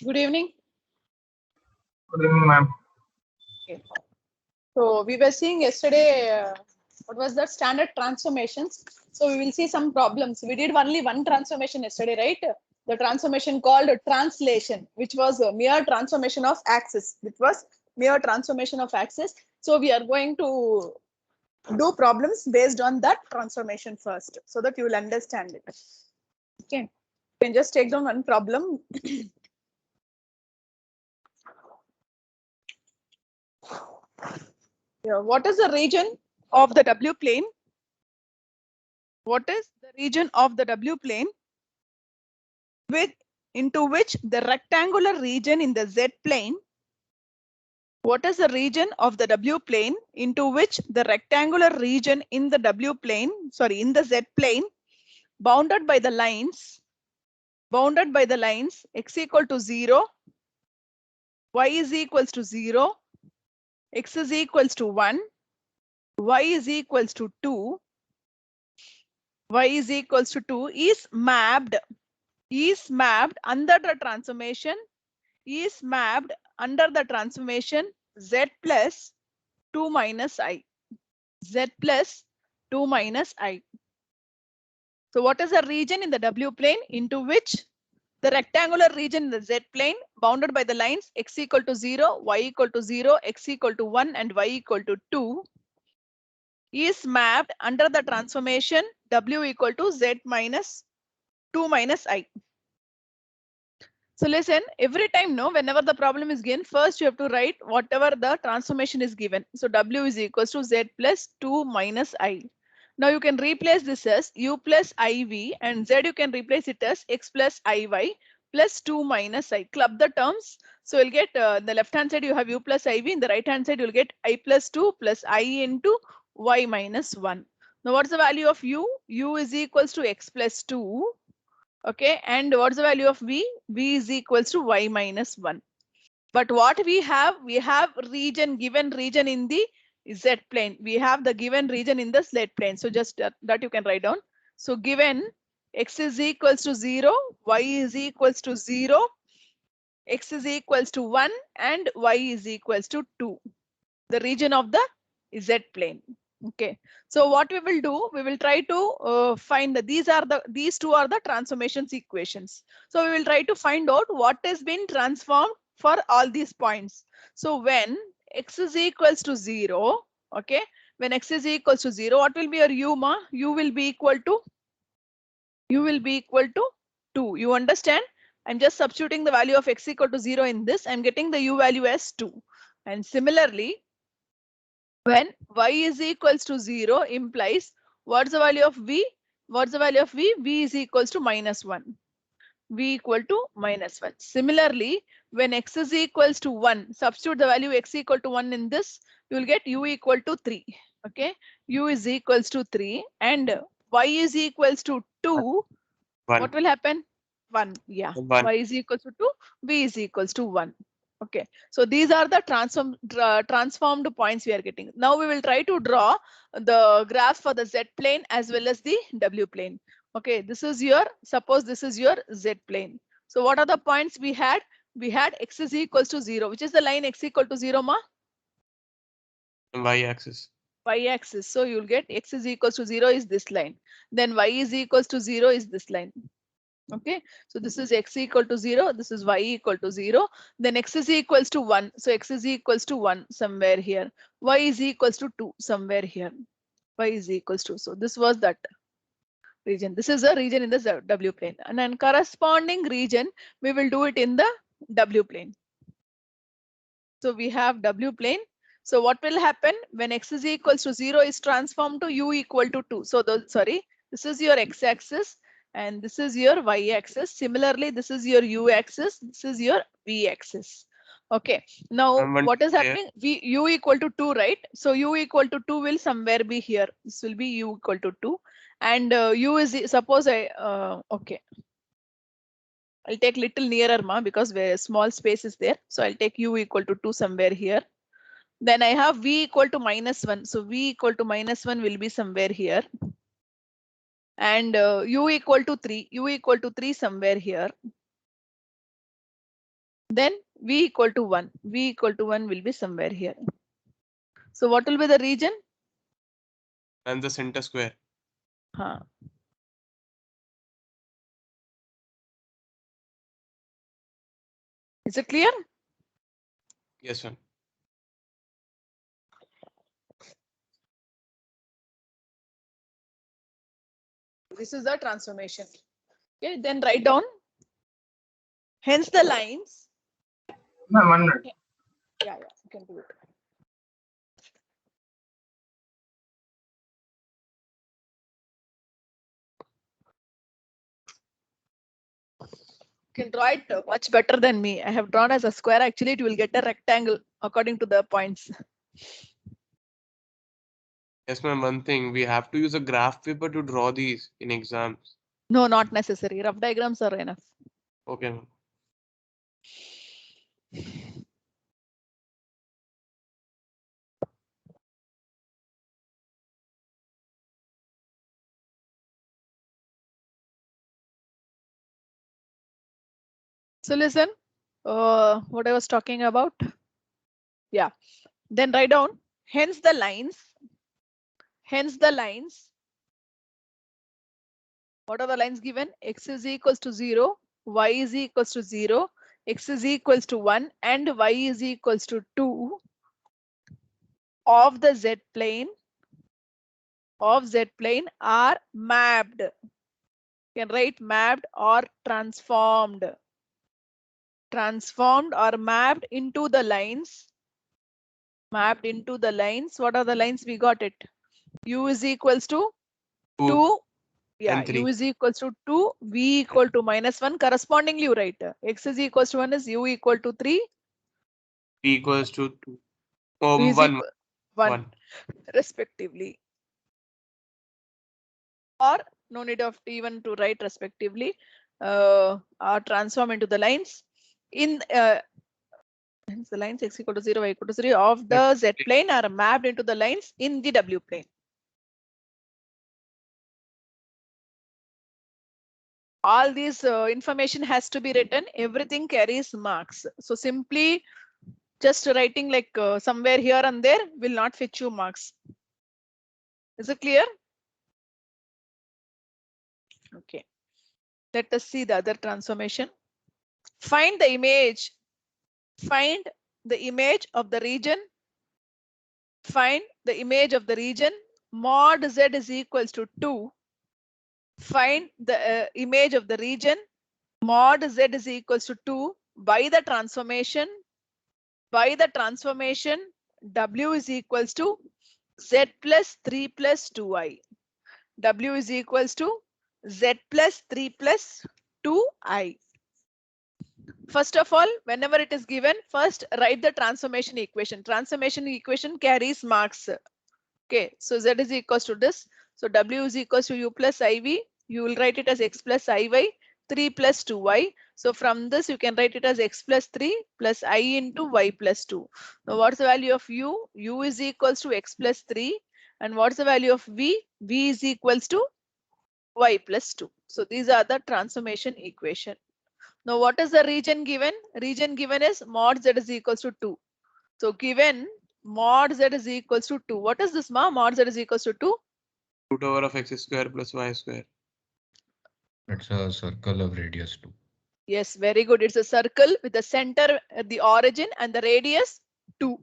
Good evening. Good evening, ma'am. Okay. So we were seeing yesterday, what was that, standard transformations. So we will see some problems. We did only one transformation yesterday, right? The transformation called translation, which was a mere transformation of axis. It was mere transformation of axis. So we are going to do problems based on that transformation first, so that you will understand it. Okay. You can just take down one problem. Yeah, what is the region of the W plane? What is the region of the W plane into which the rectangular region in the Z plane? What is the region of the W plane into which the rectangular region in the in the Z plane, bounded by the lines x equal to 0, y is equals to 0, x is equals to 1, y is equals to 2, y is equals to 2 is mapped under the transformation z plus 2 minus I. Z plus 2 minus I. So what is the region in the W plane into which the rectangular region in the Z plane, bounded by the lines x equal to 0, y equal to 0, x equal to 1 and y equal to 2, is mapped under the transformation W equal to Z minus 2 minus I. So listen, every time, whenever the problem is given, first you have to write whatever the transformation is given. So W is equals to Z plus 2 minus I. Now you can replace this as U plus IV, and Z you can replace it as X plus IY plus 2 minus I. Club the terms. So you'll get the left hand side you have U plus IV, in the right hand side you'll get I plus 2 plus I into Y minus 1. Now what's the value of U? U is equals to X plus 2. Okay, and what's the value of V? V is equals to Y minus 1. But what we have given region in the Z plane. We have the given region in the Z plane. So just that you can write down. So given X is equals to 0, Y is equals to 0, X is equals to 1 and Y is equals to 2. The region of the Z plane. Okay, so what we will do, we will try to find these two are the transformations equations. So we will try to find out what has been transformed for all these points. So when x is equals to 0, okay, when x is equals to 0, what will be your u, ma? U will be equal to 2. You understand? I'm just substituting the value of x equal to 0 in this. I'm getting the u value as 2. And similarly, when y is equals to 0 implies what's the value of v? What's the value of v? V is equals to minus 1. V equal to minus 1. Similarly, when x is equals to 1, substitute the value x equal to 1 in this, you will get u equal to 3. Okay, u is equals to 3 and y is equals to 2. 1. What will happen? 1. Yeah, 1. y is equals to 2, v is equals to 1. Okay, so these are the transformed points we are getting. Now we will try to draw the graph for the Z plane as well as the W plane. Okay, this is your, suppose this is your Z plane. So what are the points we had? We had x is equals to 0. Which is the line x equal to 0, ma? Y-axis. Y-axis. So you'll get x is equals to 0 is this line. Then y is equals to 0 is this line. Okay, so this is x equal to 0, this is y equal to 0, then x is equals to 1, so x is equals to 1 somewhere here, y is equals to 2 somewhere here, y is equals to, so this was that region. This is a region in the W plane, and then corresponding region we will do it in the W plane. So we have W plane. So what will happen when x is equals to 0 is transformed to u equal to 2? So this is your x-axis and this is your y-axis. Similarly, this is your u-axis. This is your v-axis. Okay. Now what is happening? U equal to 2, right? So u equal to 2 will somewhere be here. This will be u equal to 2, and u is, suppose okay. I'll take little nearer, ma, because where small space is there. So I'll take u equal to 2 somewhere here. Then I have v equal to minus 1. So v equal to minus 1 will be somewhere here. And u equal to 3. U equal to 3 somewhere here. Then v equal to 1. V equal to 1 will be somewhere here. So what will be the region? And the center square. Huh. Is it clear? Yes, ma'am. This is the transformation. Okay, then write down. Hence the lines. Ma'am, 1 minute. Yeah, you can do it. You can draw it much better than me. I have drawn as a square. Actually, it will get a rectangle according to the points. Yes, ma'am. One thing, we have to use a graph paper to draw these in exams. No, not necessary. Rough diagrams are enough. Okay, ma'am. So listen, what I was talking about. Yeah. Then write down. Hence the lines. Hence the lines. What are the lines given? X is equals to 0, y is equals to 0, x is equals to 1, and y is equals to 2 of the z plane are mapped. You can write mapped or transformed. Transformed or mapped into the lines. Mapped into the lines. What are the lines? We got it. U is equals to 2. Yeah, and 3. u is equals to 2, v equal to -1. Correspondingly, you write x is equals to 1 is u equal to 3. P equals to 2. V is 1. 1 respectively. Or no need of even to write respectively. Or transform into the lines. In hence the lines x equal to 0, y equal to 3 of the z plane are mapped into the lines in the w plane. All these information has to be written. Everything carries marks. So simply just writing like somewhere here and there will not fetch you marks. Is it clear? Okay. Let us see the other transformation. Find the image. Find the image of the region. Find the image of the region. Mod z is equals to 2. Find the image of the region. Mod z is equals to 2 by the transformation. By the transformation, w is equals to z plus 3 plus 2i. W is equals to z plus 3 plus 2i. First of all, whenever it is given, first write the transformation equation. Transformation equation carries marks. Okay, so z is equals to this. So w is equals to u plus iv. You will write it as x plus iy, 3 plus 2y. So from this, you can write it as x plus 3 plus I into y plus 2. Now, what's the value of u? U is equals to x plus 3. And what's the value of v? V is equals to y plus 2. So these are the transformation equation. Now, what is the region given? Region given is mod z is equals to 2. So given mod z is equals to 2. What is this, ma? Mod z is equals to 2. Root over of x square plus y square. It's a circle of radius 2. Yes, very good. It's a circle with the center at the origin and the radius 2.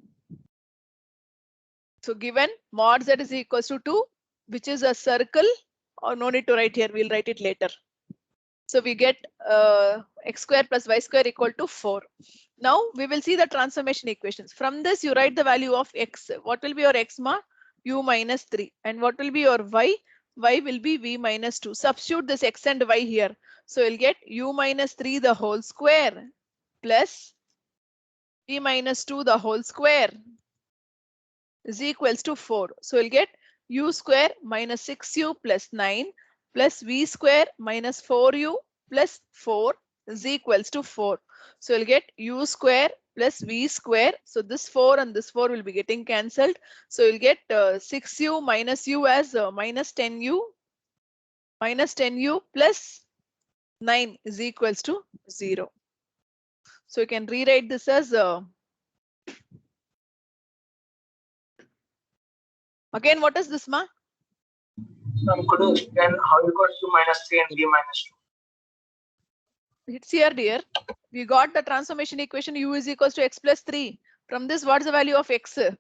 So given mod z is equals to 2, which is a circle, or no need to write here, we'll write it later. So we get x square plus y square equal to 4. Now we will see the transformation equations. From this, you write the value of x. What will be your x, ma? U minus 3. And what will be your y? Y will be v minus 2. Substitute this x and y here. So you'll get u minus 3 the whole square plus v minus 2 the whole square is equals to 4. So you'll get u square minus 6u plus 9 plus v square minus 4u plus 4 is equals to 4. So you'll get u square plus v square. So this 4 and this 4 will be getting cancelled. So you'll get 6u minus u as minus 10u. Minus 10u plus 9 is equals to 0. So you can rewrite this as again, what is this, ma? Could you explain how you got 2 minus 3 and b minus 2? It's here, dear. We got the transformation equation u is equals to x plus 3. From this, what's the value of x? Okay,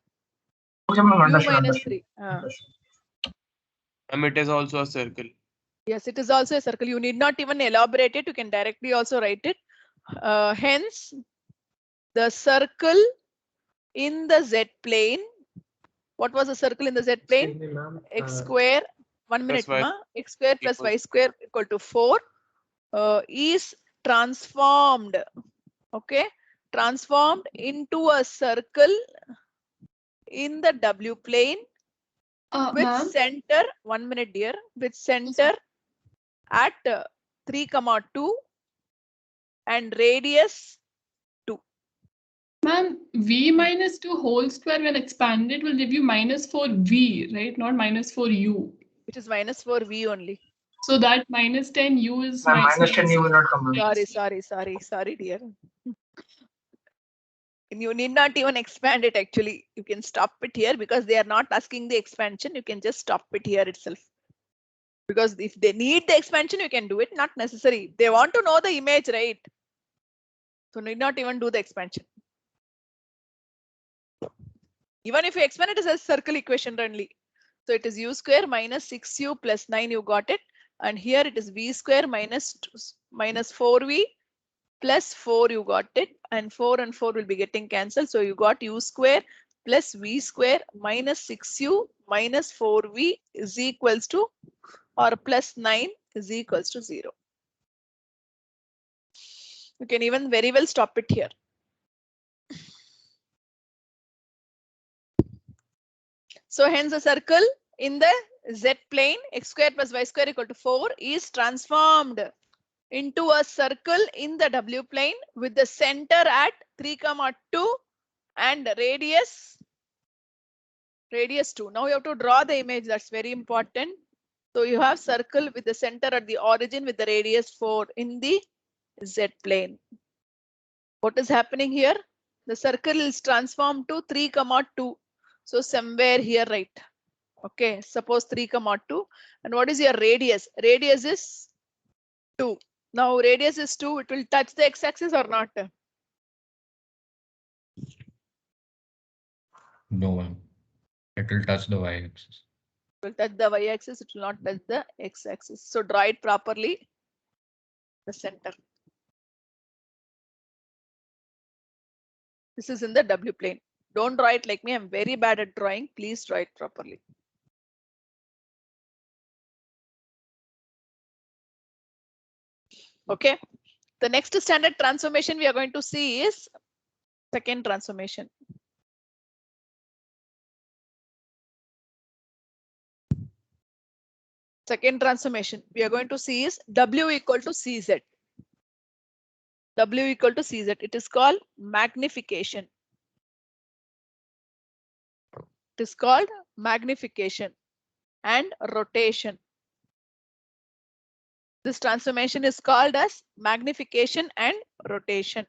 ma'am, u understood, minus understood. 3. Understood. It is also a circle. Yes, it is also a circle. You need not even elaborate it. You can directly also write it. Hence, the circle in the z plane. What was the circle in the z plane? Excuse me, ma'am. X square. 1 minute, y ma. X square plus equals- y square equal to 4 is transformed. Okay, transformed into a circle in the W plane with Ma'am, center, 1 minute, dear, with center at 3,2 and radius 2. ma'am, v minus 2 whole square when expanded will give you minus 4v, right? Not minus 4u. It is minus 4v only. So that minus 10u is Ma'am, minus 10 you will not come. ma'am. Sorry, dear. You need not even expand it actually. You can stop it here because they are not asking the expansion. You can just stop it here itself. Because if they need the expansion, you can do it. Not necessary. They want to know the image, right? So need not even do the expansion. Even if you expand it as a circle equation only. So it is u square minus 6u plus 9, you got it. And here it is v square minus 4v plus 4, you got it. And 4 and 4 will be getting cancelled. So you got u square plus v square minus 6u minus 4v is equals to, or plus 9 is equals to 0. You can even very well stop it here. So hence the circle in the z plane x square plus y square equal to 4 is transformed into a circle in the w plane with the center at 3,2 and radius 2. Now you have to draw the image. That's very important. So you have circle with the center at the origin with the radius 4 in the z plane. What is happening here? The circle is transformed to 3,2. So somewhere here, right? Okay, suppose 3,2. And what is your radius? Radius is 2. Now radius is 2. It will touch the x-axis or not? No, ma'am. It will touch the y-axis. It will touch the y-axis. It will not touch the x-axis. So draw it properly. The center. This is in the W plane. Don't draw it like me. I'm very bad at drawing. Please draw it properly. Okay. The next standard transformation we are going to see is second transformation. Second transformation we are going to see is W equal to CZ. W equal to CZ. It is called magnification. It is called magnification and rotation. This transformation is called as magnification and rotation.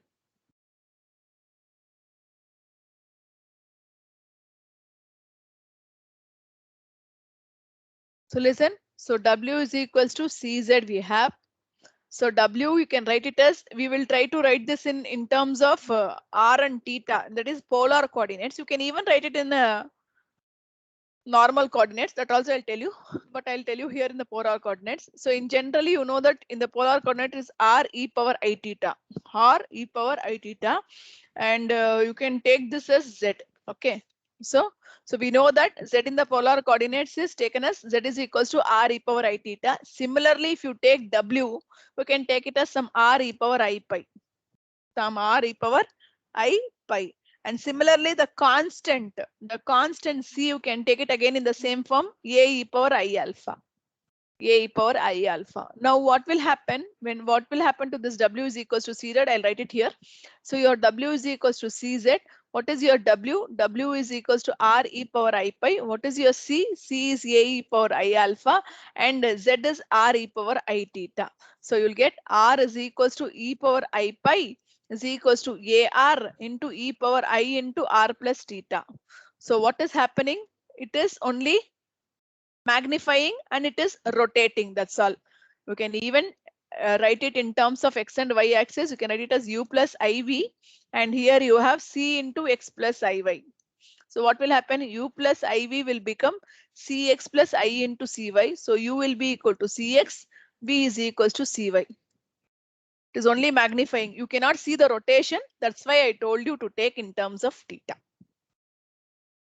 So listen, so W is equals to CZ we have. So W, you can write it as, we will try to write this in terms of R and theta, that is polar coordinates. You can even write it in normal coordinates, that also I'll tell you, but I'll tell you here in the polar coordinates. So in generally, you know that in the polar coordinate is R e power I theta, R e power I theta, and you can take this as Z. Okay, so we know that Z in the polar coordinates is taken as Z is equals to R e power I theta. Similarly, if you take W, we can take it as some R e power I pi, some R e power I pi. And similarly, the constant C, you can take it again in the same form, A e power I alpha. A e power I alpha. Now what will happen to this W is equals to CZ? I'll write it here. So your W is equals to CZ. What is your W? W is equals to R e power I pi. What is your C? C is A e power I alpha and Z is R e power I theta. So you'll get R is equals to e power I pi is equals to AR into e power I into R plus theta. So what is happening? It is only magnifying and it is rotating. That's all. You can even write it in terms of x and y axis. You can write it as u plus iv, and here you have c into x plus iy. So what will happen? U plus iv will become cx plus I into cy. So u will be equal to cx, v is equals to cy. It is only magnifying. You cannot see the rotation. That's why I told you to take in terms of theta.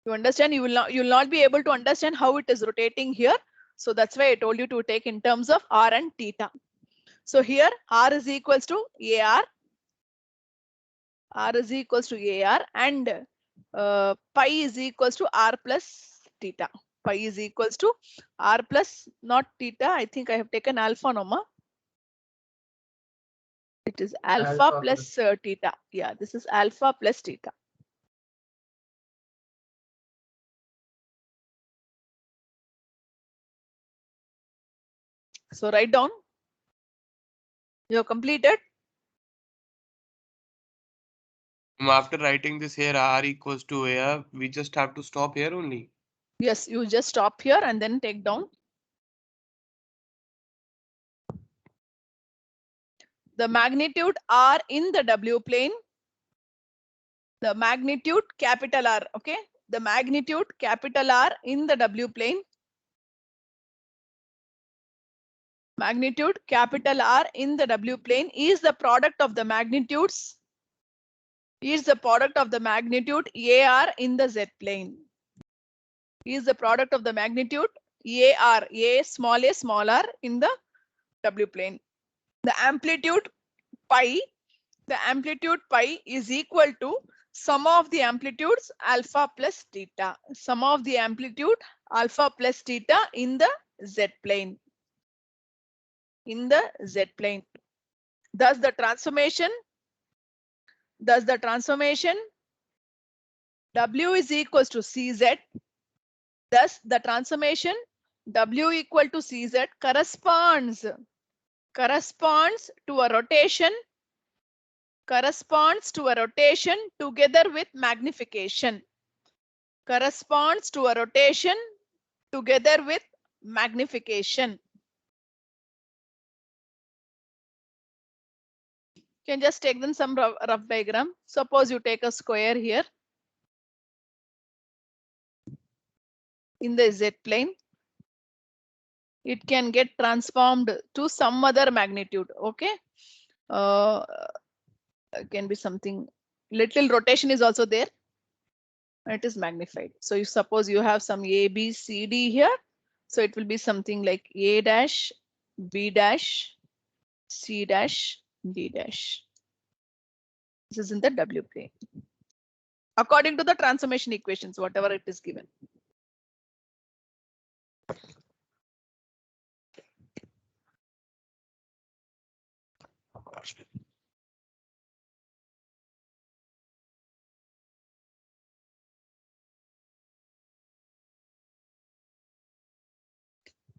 You understand? You will not be able to understand how it is rotating here. So that's why I told you to take in terms of r and theta. So here r is equals to AR. R is equals to AR, and pi is equals to r plus theta. Pi is equals to r plus not theta. I think I have taken alpha norma. It is alpha plus theta. Yeah, this is alpha plus theta. So write down. You have completed. After writing this here, r equals to AR, we just have to stop here only. Yes, you just stop here and then take down. The magnitude R in the W plane. The magnitude capital R. Okay. The magnitude capital R in the W plane. Magnitude capital R in the W plane is the product of the magnitudes. Is the product of the magnitude AR in the Z plane. Is the product of the magnitude AR, A small r in the W plane. The amplitude pi is equal to sum of the amplitudes alpha plus theta. Sum of the amplitude alpha plus theta in the Z plane. In the Z plane. Thus the transformation W is equals to CZ. Thus the transformation W equal to CZ corresponds to a rotation together with magnification. Corresponds to a rotation together with magnification. You can just take them some rough diagram. Suppose you take a square here in the Z plane. It can get transformed to some other magnitude. Okay. Can be something, little rotation is also there. It is magnified. So you suppose you have some A, B, C, D here. So it will be something like A dash, B dash, C dash, D dash. This is in the W plane. According to the transformation equations, whatever it is given.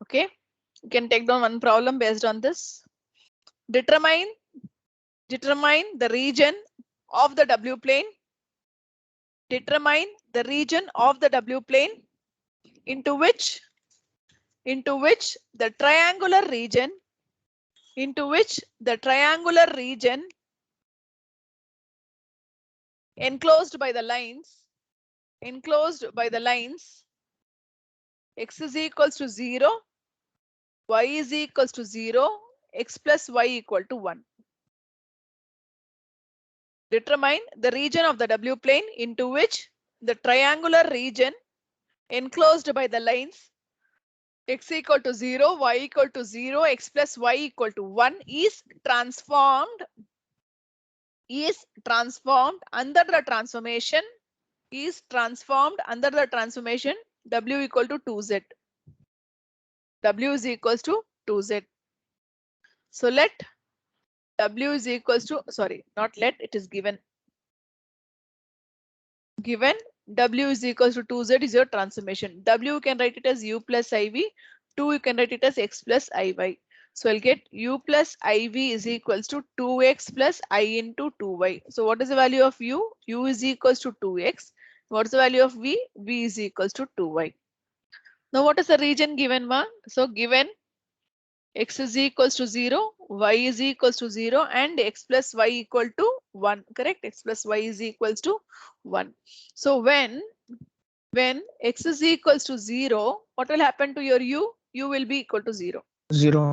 Okay, you can take down one problem based on this. Determine the region of the W plane. Determine the region of the W plane into which the triangular region enclosed by the lines x is equals to 0, y is equals to 0, x plus y equal to 1. Determine the region of the W plane into which the triangular region enclosed by the lines x equal to 0, y equal to 0, x plus y equal to 1 is transformed under the transformation W equal to 2z. W is equals to 2z. So let W is equals to, sorry, not let, it is given. Given W is equals to 2z is your transformation. W you can write it as u plus iv. 2 you can write it as x plus iy. So I'll get u plus iv is equals to 2x plus I into 2y. So what is the value of u? U is equals to 2x. What is the value of v? V is equals to 2y. Now what is the region given, ma? So given x is equals to 0, y is equals to 0, and x plus y equal to 1. Correct? X plus y is equals to 1. So when x is equals to 0, what will happen to your u? U will be equal to 0. 0.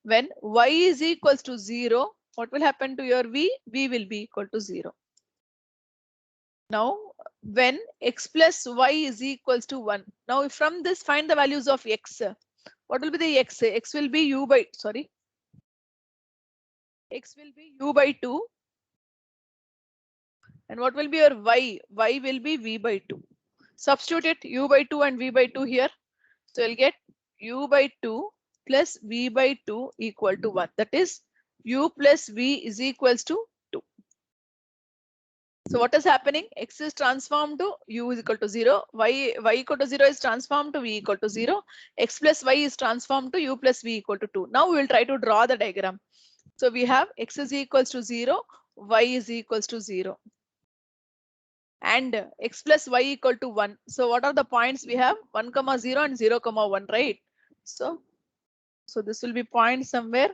When y is equals to 0, what will happen to your v? V will be equal to 0. Now, when x plus y is equals to 1. Now, from this, find the values of x. What will be the x? X will be u by, sorry. X will be u by 2. And what will be your y? Y will be v by 2. Substitute it u by 2 and v by 2 here. So you'll get u by 2 plus v by 2 equal to 1. That is u plus v is equals to 2. So what is happening? X is transformed to u is equal to 0. Y equal to 0 is transformed to v equal to 0. X plus y is transformed to u plus v equal to 2. Now we will try to draw the diagram. So we have x is equals to 0, y is equals to 0. And x plus y equal to 1. So what are the points we have? 1, 0 and 0, 1, right? So this will be point somewhere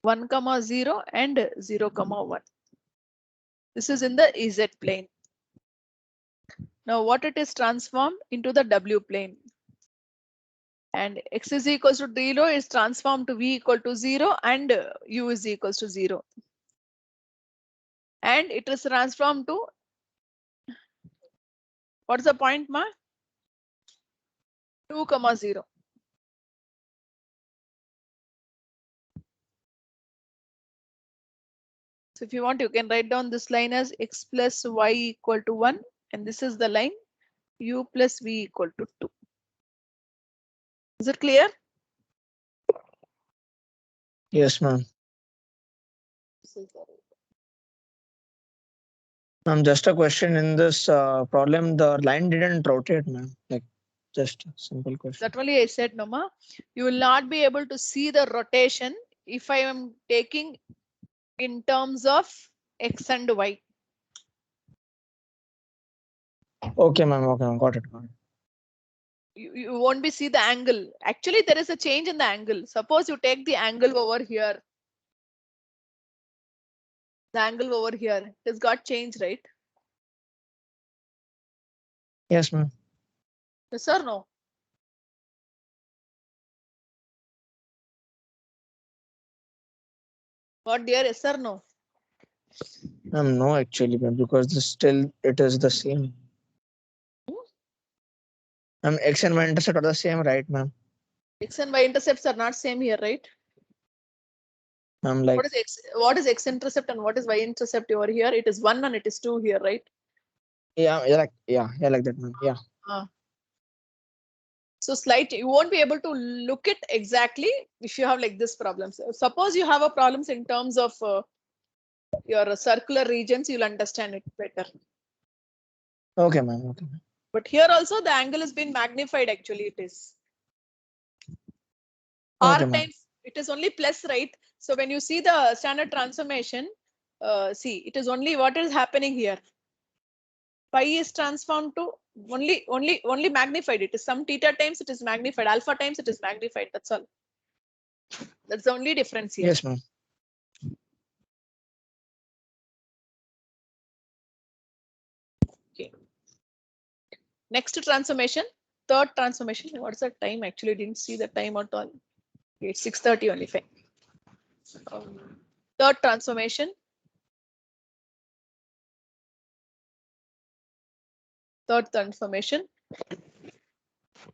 1, 0 and 0, 1. This is in the Z plane. Now what it is transformed into the W plane. And x is equals to 0 is transformed to v equal to 0 and u is equals to 0. And it is transformed to, what is the point, ma? 2, 0. So if you want, you can write down this line as x plus y equal to 1. And this is the line u plus v equal to 2. Is it clear? Yes, ma'am. Just a question in this problem, the line didn't rotate, ma'am. Like, just a simple question. That only I said, no, ma. You will not be able to see the rotation if I am taking in terms of x and y. Okay, ma'am. Okay, ma'am. Got it. Got it. You won't be see the angle. Actually, there is a change in the angle. Suppose you take the angle over here. The angle over here, it has got changed, right? Yes, ma'am. Yes or no? What, dear? Yes or no? No, actually, ma'am, because this still it is the same. X and y intercept are the same, right, ma'am? X and y intercepts are not same here, right? Like, what is x intercept and what is y intercept over here? It is 1 and it is 2 here, right? yeah, like that, ma'am. Yeah. So you won't be able to look it exactly if you have like this problems. Suppose you have a problems in terms of your circular regions, you'll understand it better. Okay, ma'am. Okay, ma'am. But here also the angle has been magnified. Actually, it is Okay, r times. It is only plus, right? So when you see the standard transformation, see it is only what is happening here. Pi is transformed to only magnified. It is some theta times it is magnified, alpha times it is magnified. That's all. That's the only difference here. Yes, ma'am. Okay. Next transformation, third transformation. What's the time? Actually, didn't see the time at all. Okay, it's 6:30 only. Fine. Third transformation. Third transformation.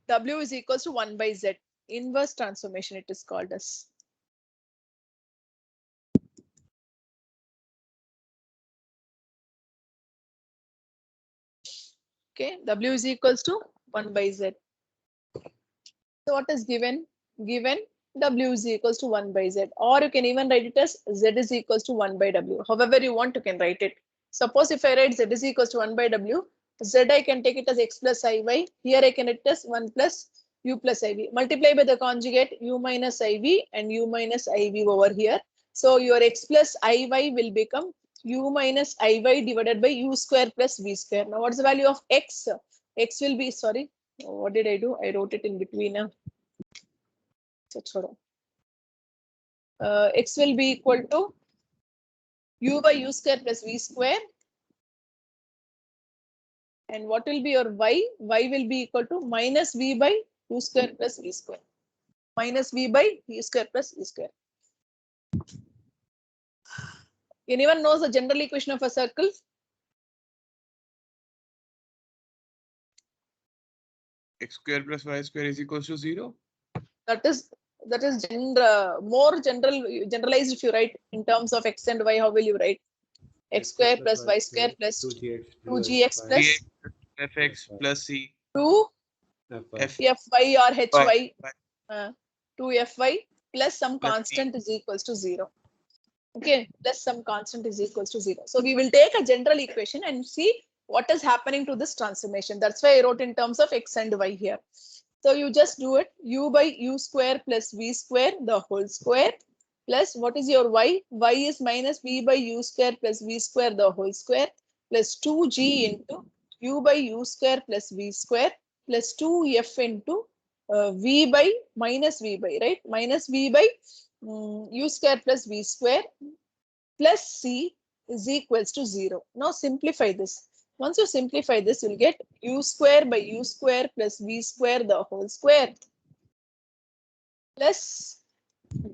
W is equals to 1 by Z. Inverse transformation it is called as. Okay, W is equals to 1 by Z. So what is given? Given W is equals to 1 by Z, or you can even write it as Z is equals to 1 by W. However you want, you can write it. Suppose if I write Z is equals to 1 by W, Z I can take it as x plus iy. Here I can write it as 1 plus u plus iv. Multiply by the conjugate u minus iv and u minus iv over here. So your x plus iy will become u minus iy divided by u square plus v square. Now what's the value of x? X will be, sorry, what did I do? I wrote it in between. X will be equal to u by u square plus v square. And what will be your y? Y will be equal to minus v by u square plus v square. Minus v by u square plus v square. Anyone knows the general equation of a circle? X square plus y square is equals to 0. That is more generalized. If you write in terms of x and y, how will you write? X square plus y square plus 2gx plus fx plus c 2 f fy or hy, y 2 fy plus some plus constant is equals to 0. Okay, plus some constant is equals to 0. So we will take a general equation and see what is happening to this transformation. That's why I wrote in terms of x and y here. So you just do it, u by u square plus v square the whole square plus what is your y? Y is minus v by u square plus v square the whole square plus 2g into u by u square plus v square plus 2f into v by minus v by, right? Minus v by u square plus v square plus c is equals to 0. Now simplify this. Once you simplify this, you'll get u square by u square plus v square the whole square plus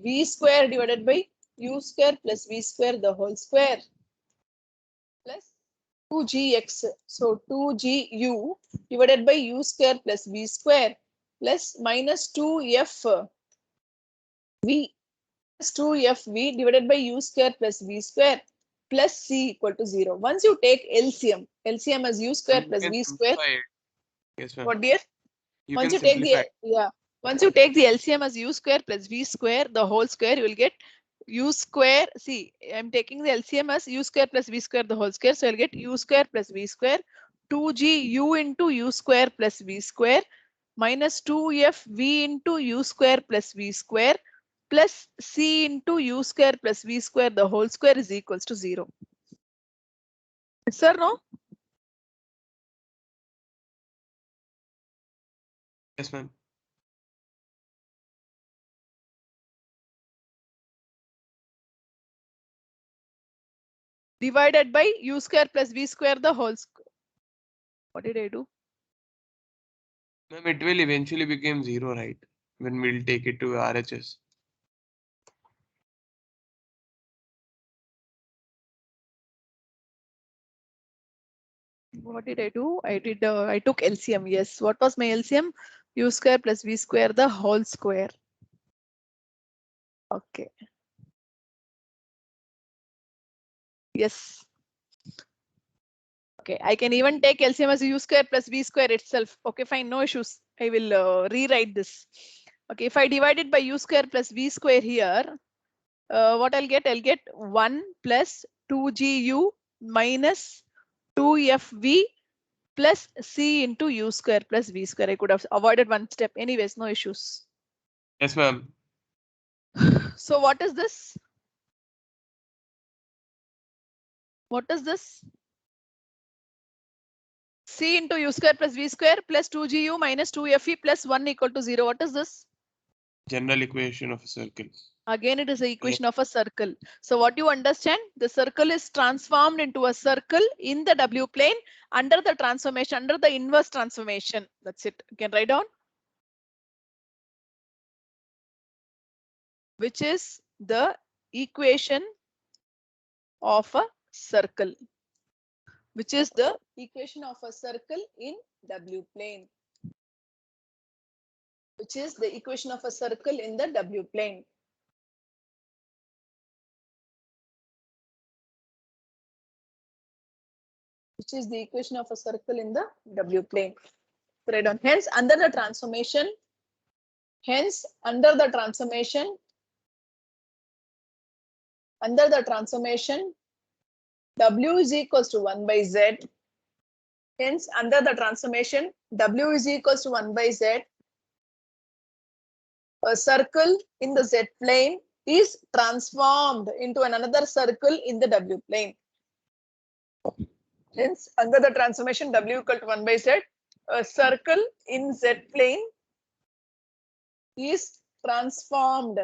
v square divided by u square plus v square the whole square plus 2gx. So 2gu divided by u square plus v square plus minus 2f v plus 2fv divided by u square plus v square plus c equal to 0. Once you take LCM as u square plus v square. Yes, ma'am. What dear? You Once can you take simplify. once you take the LCM as u square plus v square the whole square, you will get u square. See, I'm taking the LCM as u square plus v square the whole square, so I'll get u square plus v square 2g u into u square plus v square minus 2f v into u square plus v square plus c into u square plus v square the whole square is equals to 0. Yes or no? Yes, ma'am. Divided by u square plus v square the whole square. What did I do? Ma'am, it will eventually become 0, right? When we'll take it to RHS. What did I do? I took LCM. Yes. What was my LCM? U square plus v square the whole square. Okay. Yes. Okay. I can even take LCM as u square plus v square itself. Okay, fine. No issues. I will rewrite this. Okay. If I divide it by u square plus v square here, what I'll get? I'll get 1 plus 2gu minus 2fv plus c into u square plus v square. I could have avoided one step. Anyways, no issues. Yes, ma'am. So what is this? What is this? C into u square plus v square plus 2gu minus 2fe plus 1 equal to 0. What is this? General equation of a circle. Again, it is the equation of a circle. So what you understand? The circle is transformed into a circle in the W plane under the transformation, under the inverse transformation. That's it. You can write down. Which is the equation of a circle. Which is the equation of a circle in W plane. Which is the equation of a circle in the W plane. Which is the equation of a circle in the W plane. Write down. Hence, under the transformation, W is equals to 1 by Z. Hence, under the transformation, W is equals to 1 by Z. a circle in the Z plane is transformed into another circle in the W plane. Hence, under the transformation W equal to 1 by Z, a circle in Z plane is transformed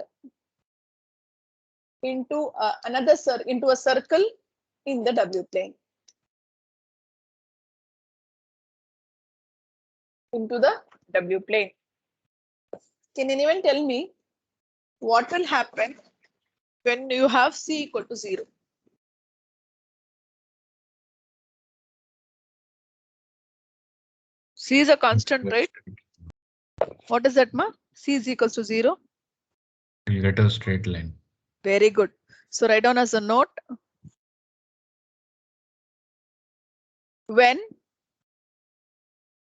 into into a circle in the W plane. Into the W plane. Can anyone tell me what will happen when you have C equal to 0? C is a constant, right? What is that, ma? C is equals to 0. We'll get a straight line. Very good. So write down as a note. When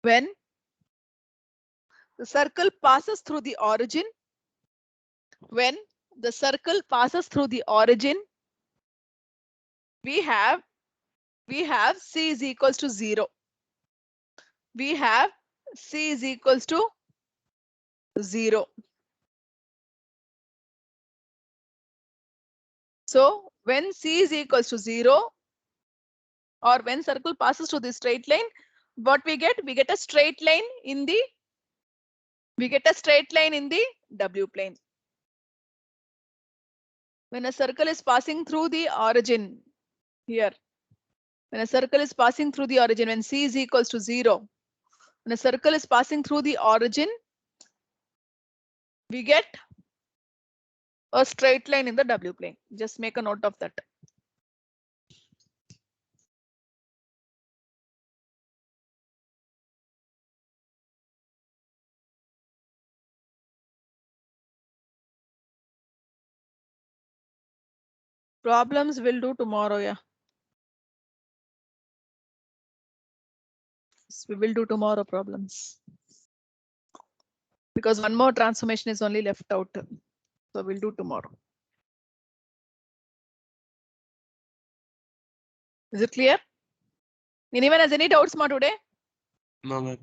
the circle passes through the origin, when the circle passes through the origin, we have C is equals to 0. We have C is equals to 0. So when C is equals to 0, or when circle passes through the straight line, what we get? We get a straight line in the W plane. When a circle is passing through the origin here, when a circle is passing through the origin, when C is equals to 0, when a circle is passing through the origin, we get a straight line in the W plane. Just make a note of that. Problems we'll do tomorrow, yeah. We will do tomorrow problems. Because one more transformation is only left out. So we'll do tomorrow. Is it clear? Anyone has any doubts, ma, today? No, ma'am.